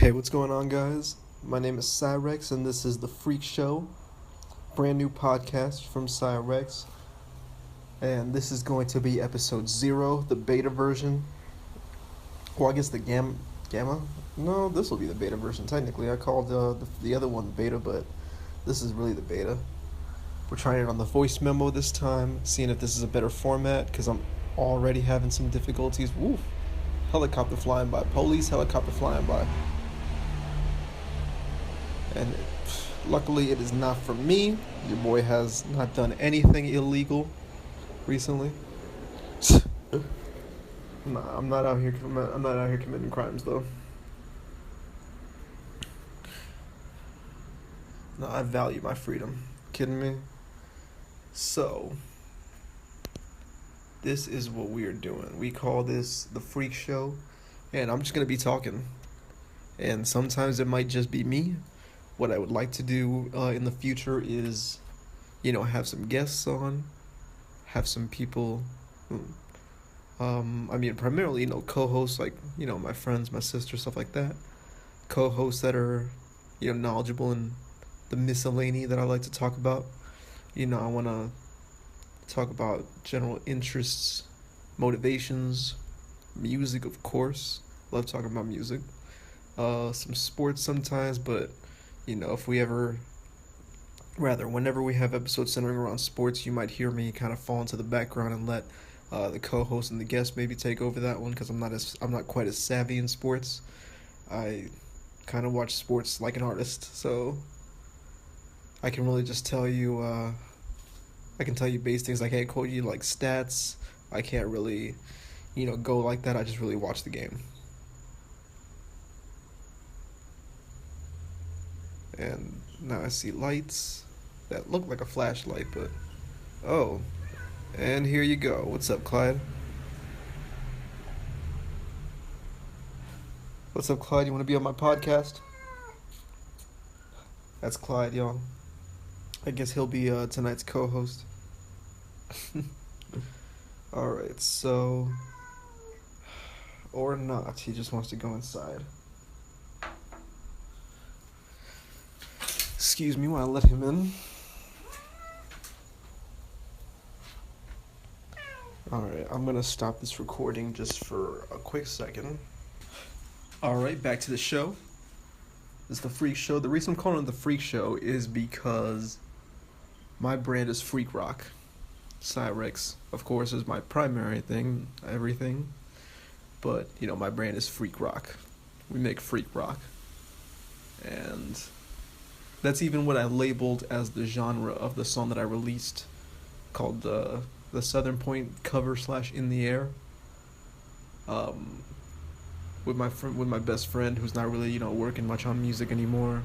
Hey, what's going on, guys? My name is Cyrex, and this is The Freak Show, brand new podcast from Cyrex. And this is going to be episode 0, the beta version. Well, I guess the gamma? No, this will be the beta version, technically. I called the other one the beta, but this is really the beta. We're trying it on the voice memo this time, seeing if this is a better format, because I'm already having some difficulties. Woo! Helicopter flying by. Police helicopter flying by. And luckily it is not from me. Your boy has not done anything illegal recently. Nah, I'm not out here committing crimes though. No, I value my freedom. Kidding me? So this is what we're doing. We call this the Freak Show, and I'm just gonna be talking. And sometimes it might just be me. What I would like to do in the future is, have some guests on, have some people, primarily, co-hosts like, my friends, my sister, stuff like that. Co-hosts that are, knowledgeable in the miscellany that I like to talk about. I want to talk about general interests, motivations, music, of course. Love talking about music. Some sports sometimes, but whenever we have episodes centering around sports, you might hear me kind of fall into the background and let the co-host and the guest maybe take over that one, because I'm not quite as savvy in sports. I kind of watch sports like an artist, so I can really just tell you. I can tell you base things. I can't quote you like stats. I can't really, go like that. I just really watch the game. And now I see lights that look like a flashlight, but oh, and here you go. What's up, Clyde? What's up, Clyde? You want to be on my podcast? That's Clyde, y'all. I guess he'll be tonight's co-host. Alright, so, or not, he just wants to go inside. Excuse me while I let him in. Alright, I'm gonna stop this recording just for a quick second. Alright, back to the show. This is the Freak Show. The reason I'm calling it the Freak Show is because my brand is Freak Rock. Cyrex, of course, is my primary thing, everything. But, my brand is Freak Rock. We make Freak Rock. And that's even what I labeled as the genre of the song that I released, called the Southern Point cover / In the Air. With my best friend, who's not really working much on music anymore,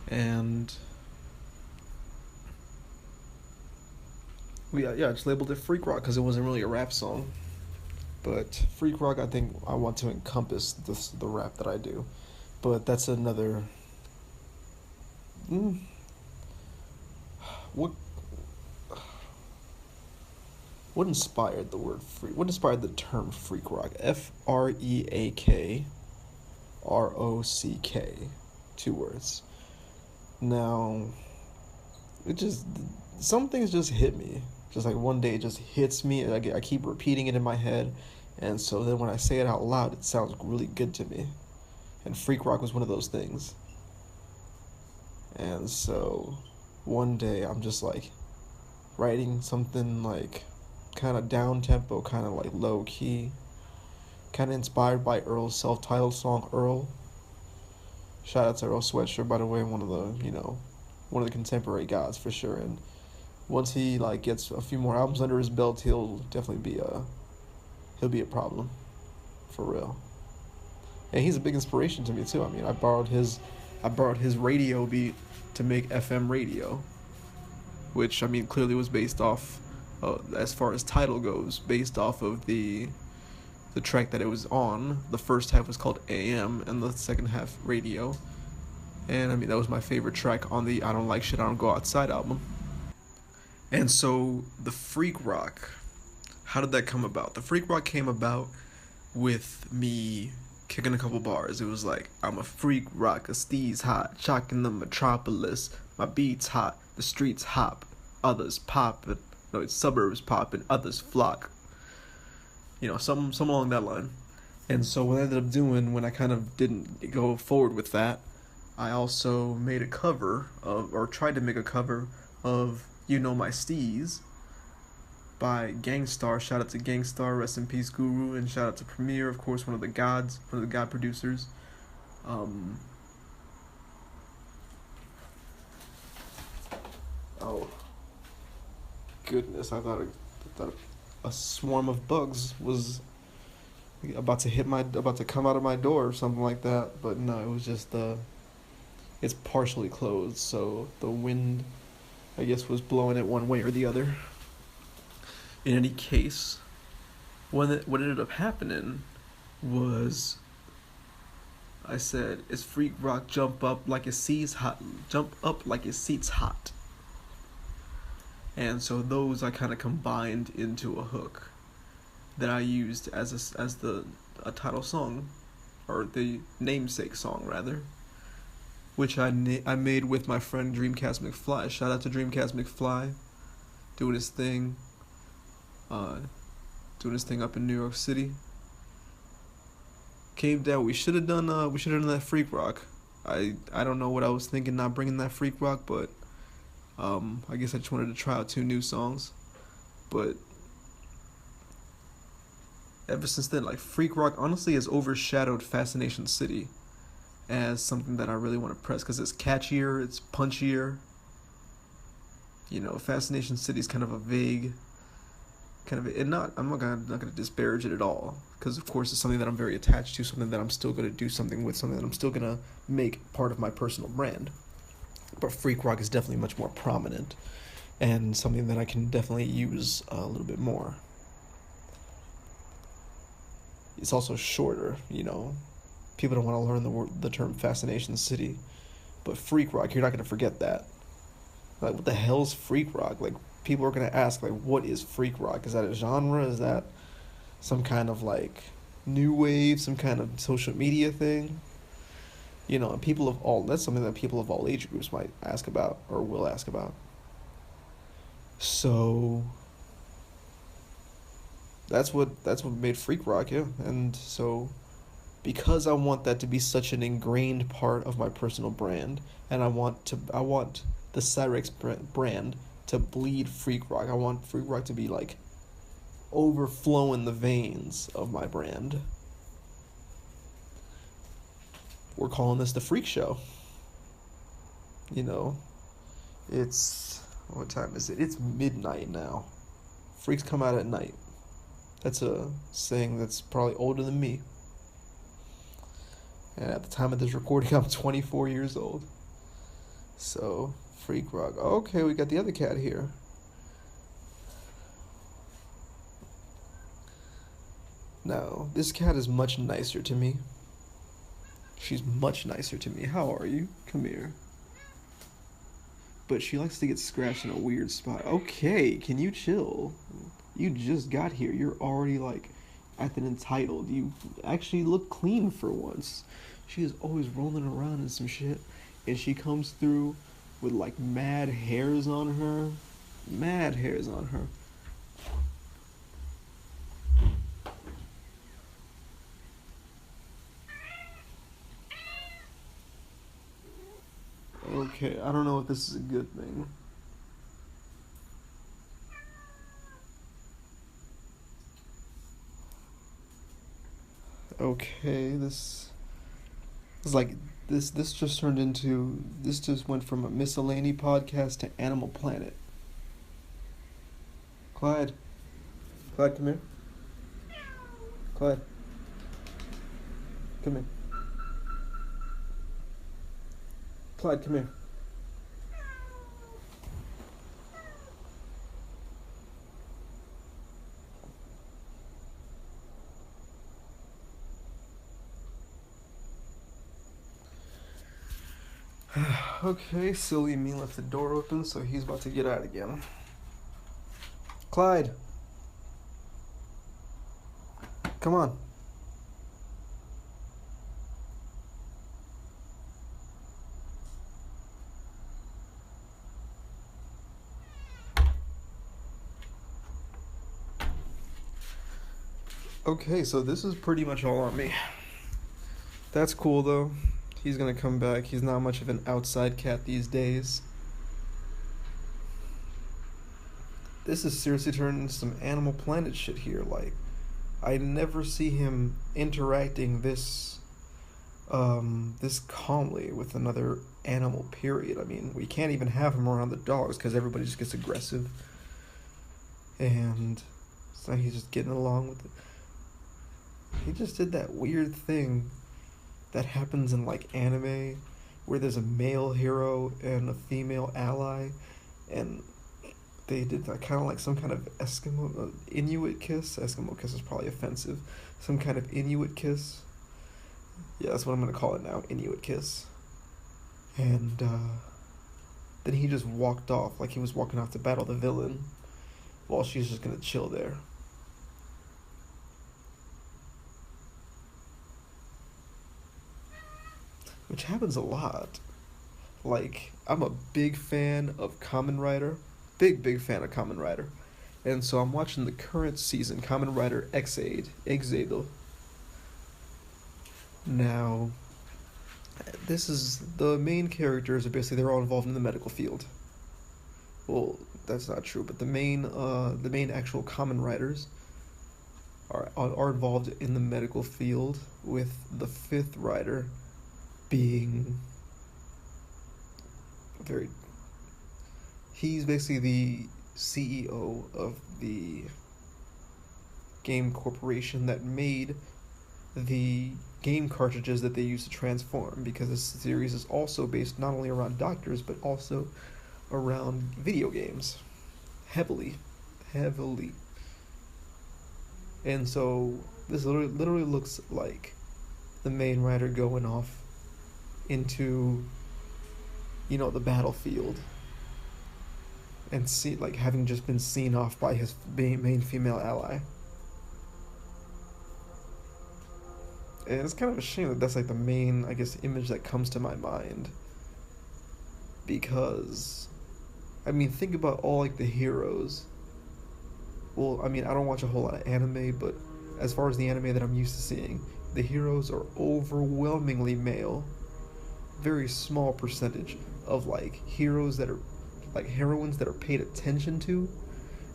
and I just labeled it Freak Rock because it wasn't really a rap song. But Freak Rock, I think I want to encompass the rap that I do, but that's another. What inspired the word freak? What inspired the term freak rock? FREAKROCK. 2 words. Now, some things just hit me. Just like one day it just hits me, and I keep repeating it in my head, and so then when I say it out loud, it sounds really good to me. And freak rock was one of those things. And so one day I'm just like writing something like kind of down tempo, kind of like low key, kind of inspired by Earl's self-titled song Earl. Shout out to Earl Sweatshirt, by the way, one of the contemporary gods for sure. And once he gets a few more albums under his belt, he'll definitely be a problem, for real. And he's a big inspiration to me too. I mean, I borrowed his radio beat to make FM radio, which clearly was based off, as far as title goes, based off of the track that it was on. The first half was called AM, and the second half radio. And that was my favorite track on the I Don't Like Shit, I Don't Go Outside album. And so the Freak Rock, how did that come about? The Freak Rock came about with me kicking a couple bars. It was like, I'm a freak rock, a steez hot, shocking the metropolis. My beats hot, the streets hop, others poppin'. No, it's suburbs poppin', others flock. You know, some along that line. And so what I ended up doing when I kind of didn't go forward with that, I also made a cover of, or tried to make a cover of You Know My Steez by Gangstar. Shout out to Gangstar, rest in peace Guru, and shout out to Premier, of course, one of the god producers. Oh goodness, I thought a swarm of bugs was about to come out of my door or something like that, but no, it was just it's partially closed, so the wind, I guess, was blowing it one way or the other. In any case, what ended up happening was I said, "It's freak rock, jump up like it seats hot, jump up like it seats hot." And so those I kind of combined into a hook that I used as a title song, or the namesake song rather, which I made with my friend Dreamcast McFly. Shout out to Dreamcast McFly, doing his thing up in New York City. Came down. We should have done that freak rock. I don't know what I was thinking not bringing that freak rock, but I guess I just wanted to try out 2 new songs. But ever since then, like, freak rock honestly has overshadowed Fascination City as something that I really want to press because it's catchier, it's punchier. You know, Fascination City is kind of a vague, I'm not gonna disparage it at all, because of course it's something that I'm very attached to, something that I'm still gonna do something with, something that I'm still gonna make part of my personal brand. But freak rock is definitely much more prominent, and something that I can definitely use a little bit more. It's also shorter, you know. People don't want to learn the term Fascination City, but freak rock, you're not gonna forget that. Like, what the hell's freak rock? Like, people are gonna ask, like, what is freak rock? Is that a genre? Is that some kind of like new wave, some kind of social media thing? You know, and that's something that people of all age groups might ask about or will ask about. So that's what made freak rock, yeah. And so because I want that to be such an ingrained part of my personal brand, and I want the Cyrex brand to bleed freak rock. I want freak rock to be like overflowing the veins of my brand. We're calling this the Freak Show. You know, what time is it? It's midnight now. Freaks come out at night. That's a saying that's probably older than me. And at the time of this recording, I'm 24 years old. So, freak rock. Okay, we got the other cat here. Now, this cat is much nicer to me. She's much nicer to me. How are you? Come here. But she likes to get scratched in a weird spot. Okay, can you chill? You just got here. You're already like acting entitled. You actually look clean for once. She is always rolling around in some shit, and she comes through with like mad hairs on her. Mad hairs on her. Okay, I don't know if this is a good thing. Okay, this just went from a miscellany podcast to Animal Planet. Clyde, come here. Clyde, come here. Clyde, come here. Okay, silly me left the door open, so he's about to get out again. Clyde! Come on. Okay, so this is pretty much all on me. That's cool though. He's gonna come back. He's not much of an outside cat these days. This is seriously turning into some Animal Planet shit here. Like, I never see him interacting this calmly with another animal, period. I mean, we can't even have him around the dogs because everybody just gets aggressive. And so he's just getting along with it. He just did that weird thing that happens in like anime where there's a male hero and a female ally, and they did that kind of like some kind of Eskimo Inuit kiss. Eskimo kiss is probably offensive. Some kind of Inuit kiss. Yeah, that's what I'm gonna call it now. Inuit kiss. And then he just walked off like he was walking off to battle the villain, while she's just gonna chill there. Which happens a lot. Like, I'm a big fan of Kamen Rider. Big fan of Kamen Rider. And so I'm watching the current season, Kamen Rider Exade. Now, this is, the main characters are basically, they're all involved in the medical field. Well, that's not true, but the main actual Kamen Riders are involved in the medical field, with the fifth rider being he's basically the CEO of the game corporation that made the game cartridges that they use to transform, because this series is also based not only around doctors but also around video games, heavily. And so this literally looks like the main rider going off into, the battlefield, and having just been seen off by his main female ally. And it's kind of a shame that that's like the main, I guess, image that comes to my mind, because I mean, think about all like the heroes. Well, I mean, I don't watch a whole lot of anime, but as far as the anime that I'm used to seeing, the heroes are overwhelmingly male. Very small percentage of like heroes that are like heroines that are paid attention to,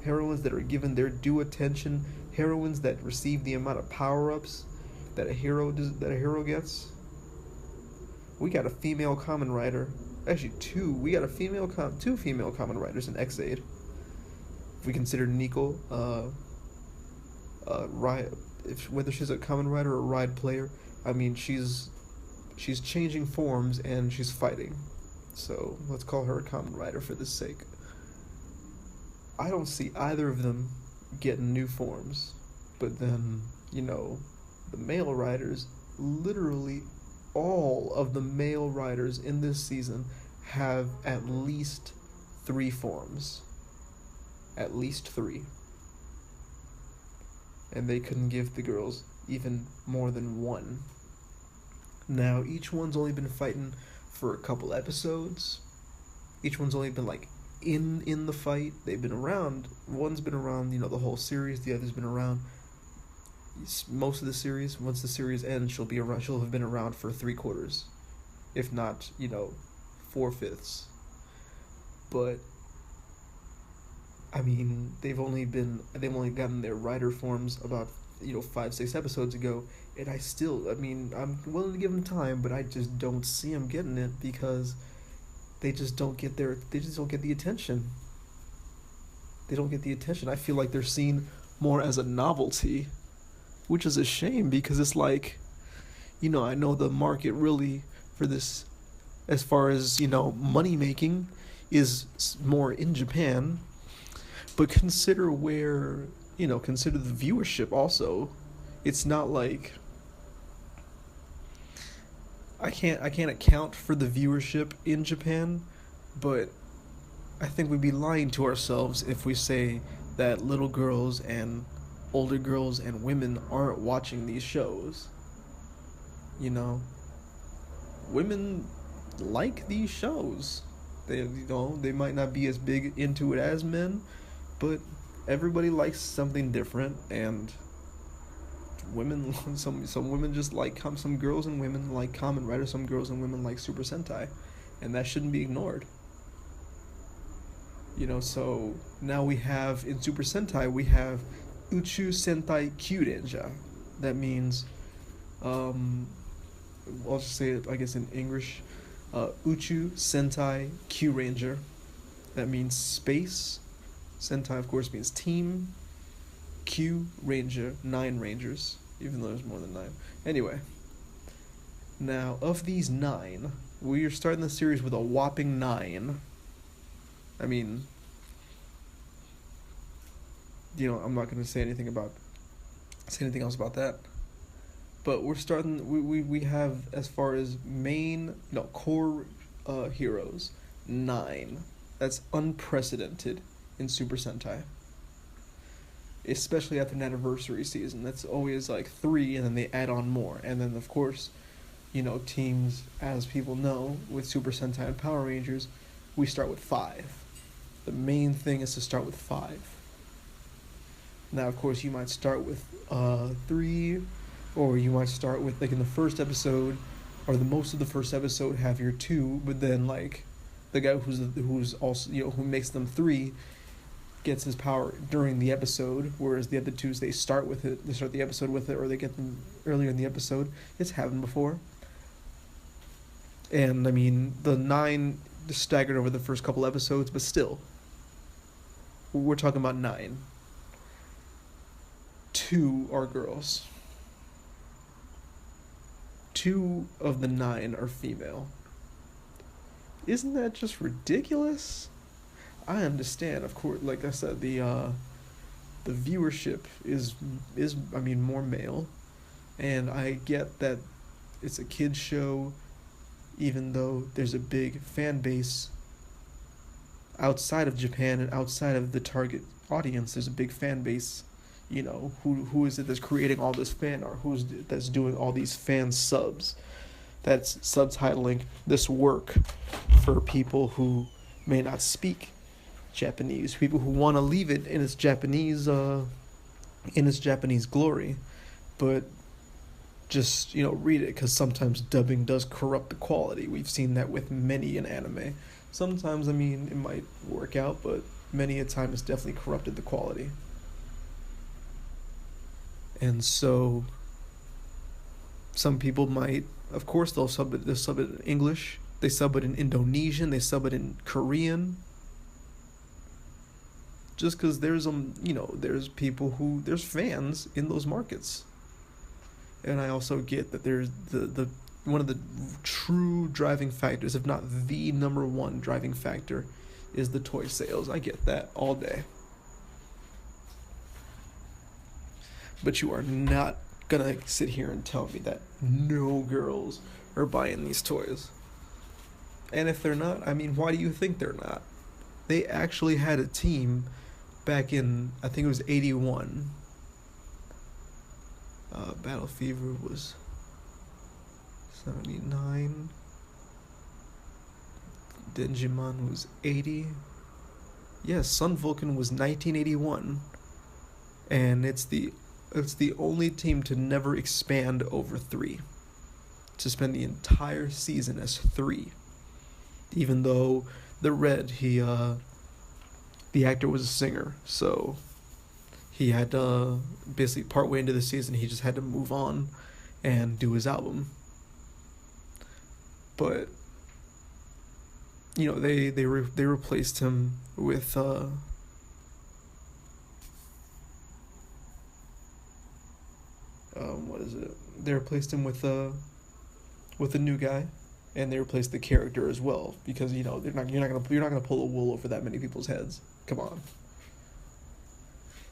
heroines that are given their due attention, heroines that receive the amount of power-ups that a hero gets. We got a female Kamen Rider, actually two. We got two female Kamen Riders in Exade. If we consider Nico, whether she's a Kamen Rider or a ride player, I mean she's changing forms and she's fighting. So let's call her a Kamen Rider for this sake. I don't see either of them getting new forms, but then, the male riders, literally all of the male riders in this season have at least 3 forms. At least 3. And they couldn't give the girls even more than 1. Now, each one's only been fighting for a couple episodes. Each one's only been like in the fight. They've been around. One's been around, the whole series. The other's been around most of the series. Once the series ends, she'll have been around for 3/4, if not, 4/5. But I mean, they've only gotten their rider forms about 5-6 episodes ago, and I'm willing to give them time, but I just don't see them getting it, because they just don't get the attention. They don't get the attention. I feel like they're seen more as a novelty, which is a shame, because it's like, I know the market really for this, as far as, money making, is more in Japan, but consider consider the viewership also. It's not like I can't account for the viewership in Japan, but I think we'd be lying to ourselves if we say that little girls and older girls and women aren't watching these shows. Women like these shows. They might not be as big into it as men, but everybody likes something different, and women, some women just like some girls and women like Kamen Rider, some girls and women like Super Sentai, and that shouldn't be ignored. So now we have in Super Sentai we have Uchu Sentai Kyurenja. That means, I'll just say it I guess in English, Uchu Sentai Kyuranger. That means space. Sentai of course means team. Q Ranger, 9 Rangers, even though there's more than 9. Anyway, now of these 9, we are starting the series with a whopping 9. I mean, I'm not gonna say anything else about that. But we're starting. We have, as far as core heroes, 9. That's unprecedented in Super Sentai. Especially after an anniversary season. That's always like 3, and then they add on more. And then, of course, teams, as people know, with Super Sentai and Power Rangers, we start with 5. The main thing is to start with 5. Now, of course, you might start with 3, or you might start with, like, in the first episode, or the most of the first episode, have your 2, but then, like, the guy who's also, who makes them 3 gets his power during the episode, whereas the other 2s, they start the episode with it, or they get them earlier in the episode. It's happened before. And, I mean, the 9 staggered over the first couple episodes, but still, we're talking about 9. 2 are girls. 2 of the 9 are female. Isn't that just ridiculous? I understand, of course. Like I said, the viewership is more male, and I get that it's a kids show, even though there's a big fan base outside of Japan and outside of the target audience. There's a big fan base. Who is it that's creating all this fan art? That's doing all these fan subs? That's subtitling this work for people who may not speak Japanese, people who want to leave it in its Japanese glory, but just read it, because sometimes dubbing does corrupt the quality. We've seen that with many an anime. Sometimes, it might work out, but many a time it's definitely corrupted the quality. And so some people might, of course, they'll sub it in English, they sub it in Indonesian, they sub it in Korean. Just because there's there's fans in those markets. And I also get that there's the one of the true driving factors, if not the number one driving factor, is the toy sales. I get that all day. But you are not gonna sit here and tell me that no girls are buying these toys. And if they're not, why do you think they're not? They actually had a team back in, I think it was 81. Battle Fever was 79. Digimon was 80. Yes, Sun Vulcan was 1981. And it's the only team to never expand over 3. To spend the entire season as 3. Even though the Red, the actor was a singer, so he had to, basically partway into the season, he just had to move on and do his album. But they replaced him with what is it? They replaced him with a new guy, and they replaced the character as well, because you're not gonna pull a wool over that many people's heads. Come on.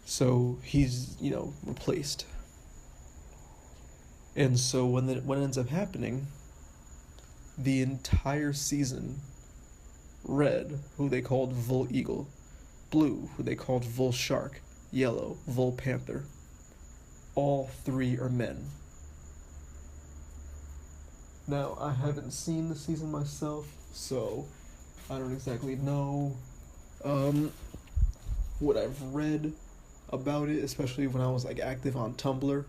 So he's replaced, and so what ends up happening, the entire season, Red, who they called Vol Eagle, Blue, who they called Vol Shark, Yellow, Vol Panther, all 3 are men. Now, I haven't seen the season myself, so I don't exactly know what I've read about it, especially when I was active on Tumblr.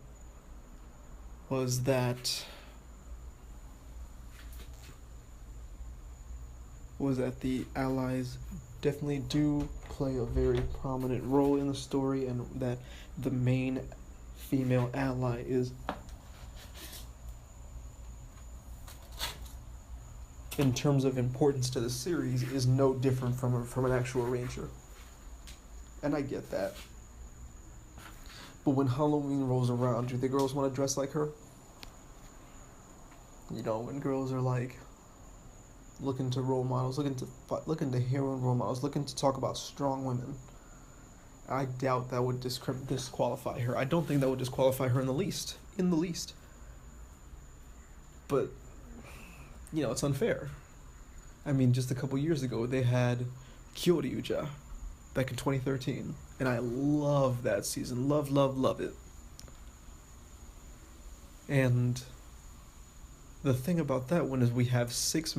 was that the allies definitely do play a very prominent role in the story, and that the main female ally is, in terms of importance to the series, is no different from an actual ranger. And I get that. But when Halloween rolls around, do the girls want to dress like her? You know, when girls are like looking to role models, looking to hero role models, looking to talk about strong women, I doubt that would disqualify her. I don't think that would disqualify her in the least. But, you know, it's unfair. I mean, just a couple years ago, they had Kyoryuja back in 2013, and I love that season. Love it. And the thing about that one is we have five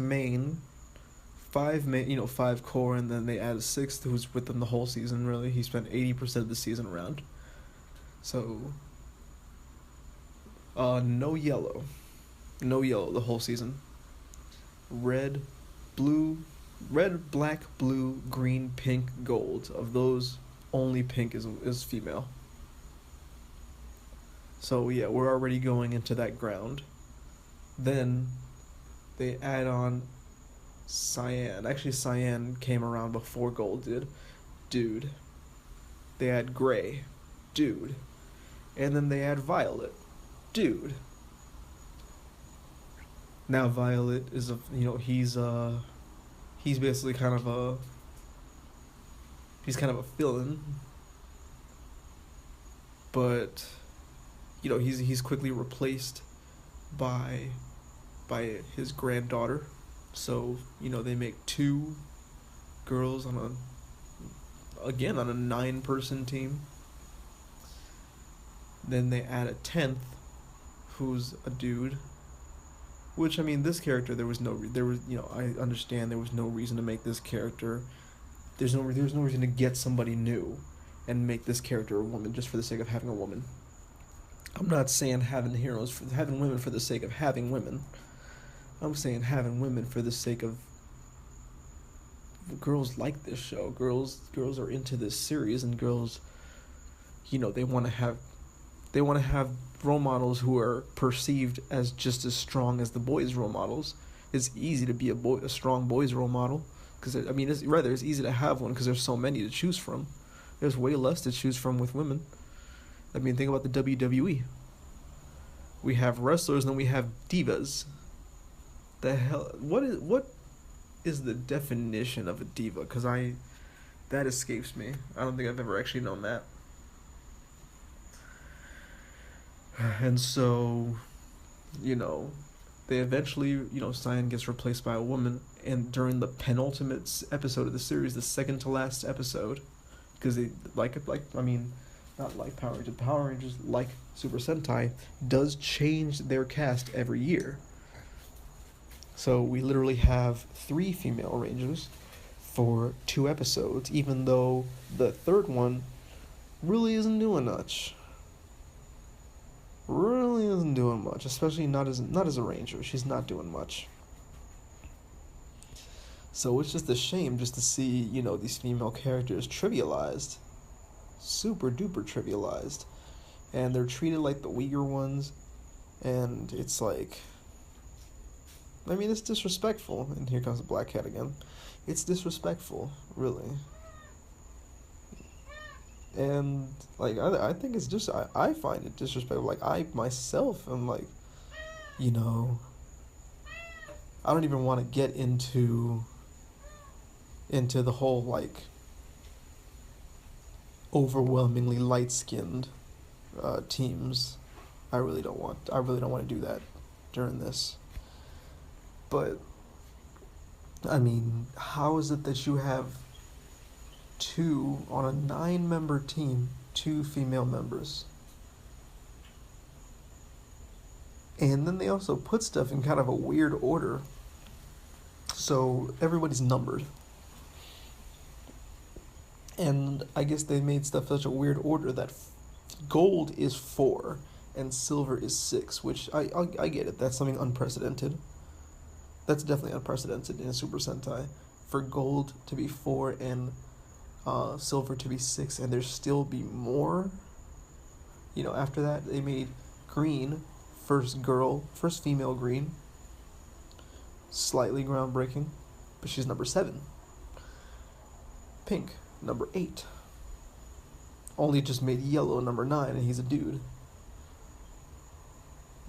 core, and then they add a sixth who's with them the whole season, really. He spent 80% of the season around. So, no yellow the whole season. Red, black, blue, green, pink, gold. Of those, only pink is female. So yeah, we're already going into that ground. Then they add on cyan. Actually, cyan came around before gold did. Dude. They add gray. Dude. And then they add violet. Dude. Now Violet is he's basically kind of a fill-in, but you know, he's quickly replaced by his granddaughter. So, you know, they make two girls on a 9-person team. Then they add a 10th who's a dude. Which, I mean, this character, I understand there was no reason to make this character. There was no reason to get somebody new and make this character a woman just for the sake of having a woman. I'm not saying having women for the sake of having women. I'm saying having women for the sake of girls like this show. Girls are into this series, and girls, you know, they want to have role models who are perceived as just as strong as the boys' role models. It's easy to be a strong boys' role model, because it's easy to have one because there's so many to choose from. There's way less to choose from with women. I mean, think about the WWE. We have wrestlers, and then we have divas. The hell, what is the definition of a diva? Because that escapes me. I don't think I've ever actually known that. And so, you know, they eventually, you know, Cyan gets replaced by a woman, and during the penultimate episode of the series, the second to last episode, because they not like Power Rangers. Power Rangers, like Super Sentai, does change their cast every year. So we literally have 3 female Rangers for 2 episodes, even though the third one really isn't doing much. Really isn't doing much, especially not as a Ranger. She's not doing much. So it's just a shame just to see, you know, these female characters trivialized. Super duper trivialized. And they're treated like the weaker ones. And it's like, I mean, it's disrespectful. And here comes the black cat again. It's disrespectful, really. And, like, I think it's just, I find it disrespectful. Like, I myself am like, you know, I don't even want to get into the whole, like, overwhelmingly light-skinned teams. I really don't want to do that during this. But, I mean, how is it that you have 2 on a 9-member team, 2 female members? And then they also put stuff in kind of a weird order. So everybody's numbered. And I guess they made stuff such a weird order that gold is 4, and silver is 6, which I get it. That's something unprecedented. That's definitely unprecedented in a Super Sentai. For gold to be 4 and silver to be 6, and there still be more. After that, they made green, first female green. Slightly groundbreaking, but she's number 7. Pink, number 8. Only just made yellow number 9, and he's a dude.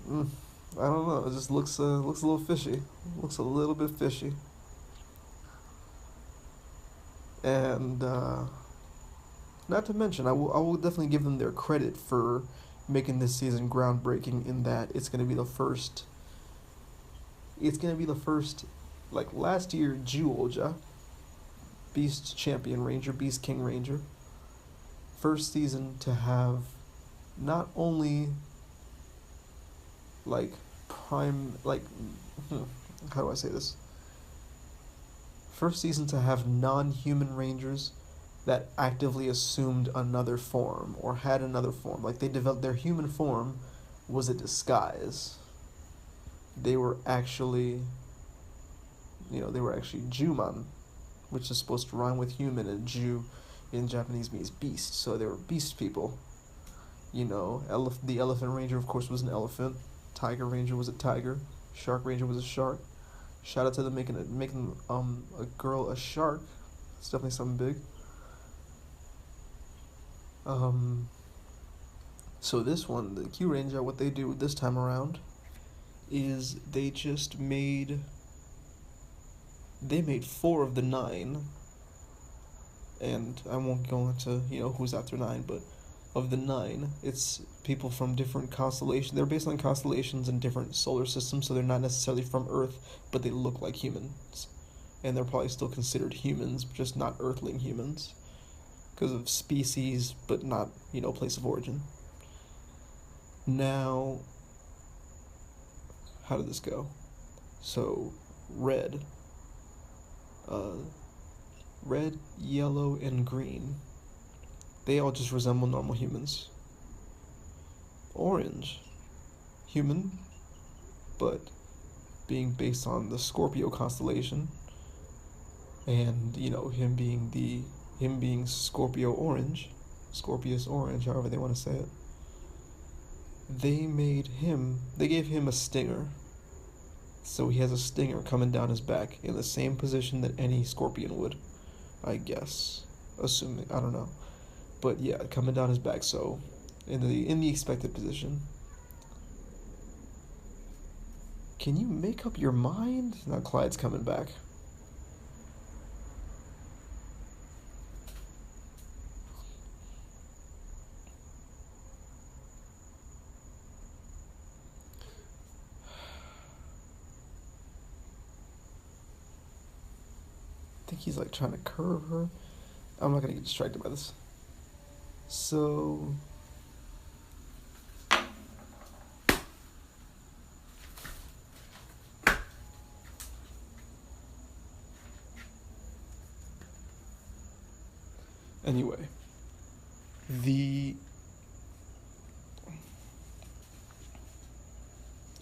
I don't know. It just looks a little fishy. Looks a little bit fishy. And not to mention, I will definitely give them their credit for making this season groundbreaking in that it's gonna be the first. It's gonna be the first, like last year, Juoja, Beast Champion Ranger, Beast King Ranger. First season to have not only like prime, like how do I say this? First season to have non-human rangers that actively assumed another form or had another form. Like they developed their human form was a disguise. They were actually Juman, which is supposed to rhyme with human, and Ju in Japanese means beast. So they were beast people. The Elephant Ranger, of course, was an elephant. Tiger Ranger was a tiger. Shark Ranger was a shark. Shout out to them making a girl a shark. It's definitely something big. So this one, the Q Ranger, what they do this time around is they made 4 of the 9, and I won't go into who's after 9, but of the 9, it's people from different constellations. They're based on constellations in different solar systems, so they're not necessarily from Earth, but they look like humans, and they're probably still considered humans, just not Earthling humans, because of species, but not place of origin. Now, how did this go? So, red, yellow, and green. They all just resemble normal humans. Orange, human, but being based on the Scorpio constellation, and him being Scorpio orange, Scorpius orange, however they want to say it. They gave him a stinger. So he has a stinger coming down his back in the same position that any scorpion would, I guess. Assuming, I don't know. But yeah, coming down his back, so in the expected position. Can you make up your mind? Now Clyde's coming back. I think he's like trying to curve her. I'm not gonna get distracted by this. So anyway,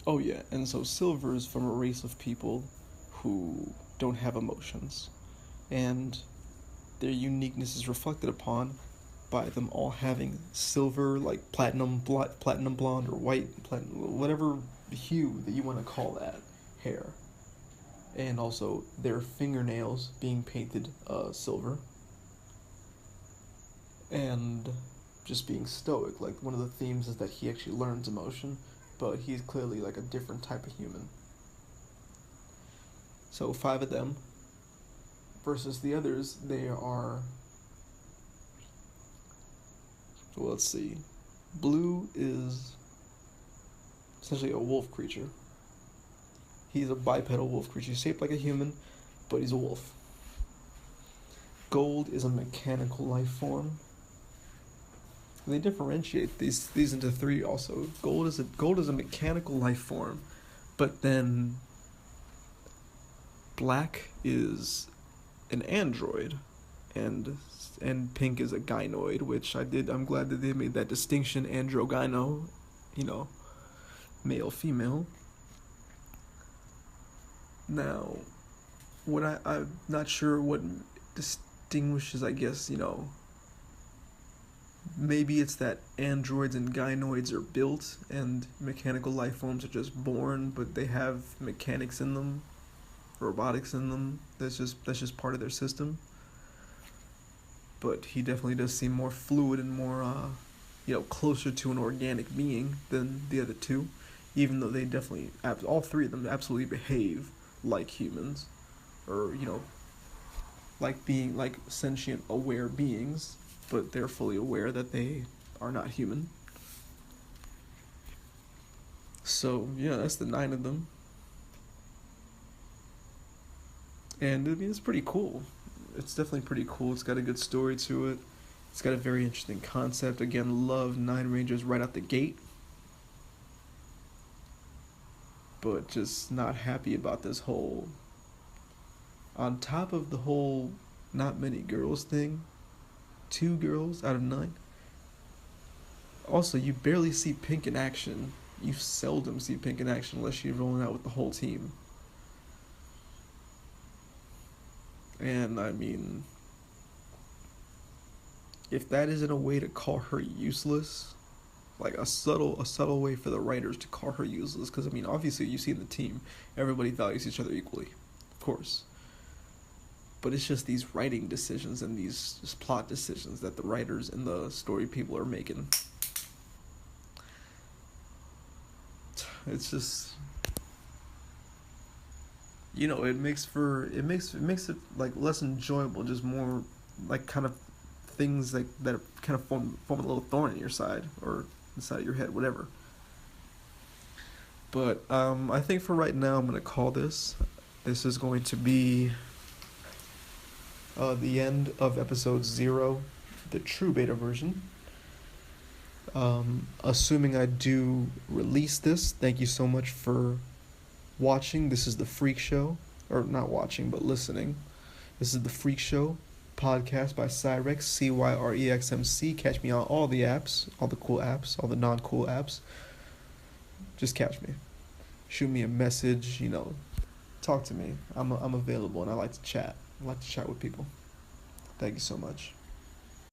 oh yeah, and so Silver is from a race of people who don't have emotions, and their uniqueness is reflected upon by them all having silver, like platinum blonde or white, whatever hue that you want to call that, hair. And also their fingernails being painted silver. And just being stoic. Like one of the themes is that he actually learns emotion, but he's clearly like a different type of human. So 5 of them versus the others, they are, well, let's see. Blue is essentially a wolf creature. He's a bipedal wolf creature. He's shaped like a human, but he's a wolf. Gold is a mechanical life form. They differentiate these into 3 also. Gold is a mechanical life form, but then black is an android, and pink is a gynoid, which I'm glad that they made that distinction, andro-gyno, you know, male, female. Now, what I'm not sure what distinguishes, I guess, maybe it's that androids and gynoids are built and mechanical life forms are just born, but they have mechanics in them, robotics in them. That's just part of their system. But he definitely does seem more fluid and more, closer to an organic being than the other two, even though they definitely, all three of them absolutely behave like humans, or like being like sentient, aware beings, but they're fully aware that they are not human. So yeah, that's the 9 of them, and I mean it's pretty cool. It's definitely pretty cool. It's got a good story to it. It's got a very interesting concept. Again, love 9 Rangers right out the gate, but just not happy about this whole. On top of the whole not many girls thing, 2 girls out of 9. Also, you barely see Pink in action. You seldom see Pink in action unless she's rolling out with the whole team. And I mean, if that isn't a way to call her useless, like a subtle way for the writers to call her useless, because I mean, obviously you see in the team, everybody values each other equally, of course. But it's just these writing decisions and these just plot decisions that the writers and the story people are making. It's just, it makes it like less enjoyable, just more like kind of things like that kind of form a little thorn in your side or inside of your head, whatever. But I think for right now I'm gonna call this. This is going to be the end of episode 0, the true beta version. Assuming I do release this, thank you so much for watching. This is the Freak Show, or not watching, but listening. This is the Freak Show podcast by Cyrex, Cyrexmc. Catch me on all the apps, all the cool apps, all the non-cool apps. Just catch me. Shoot me a message, talk to me. I'm available and I like to chat. I like to chat with people. Thank you so much.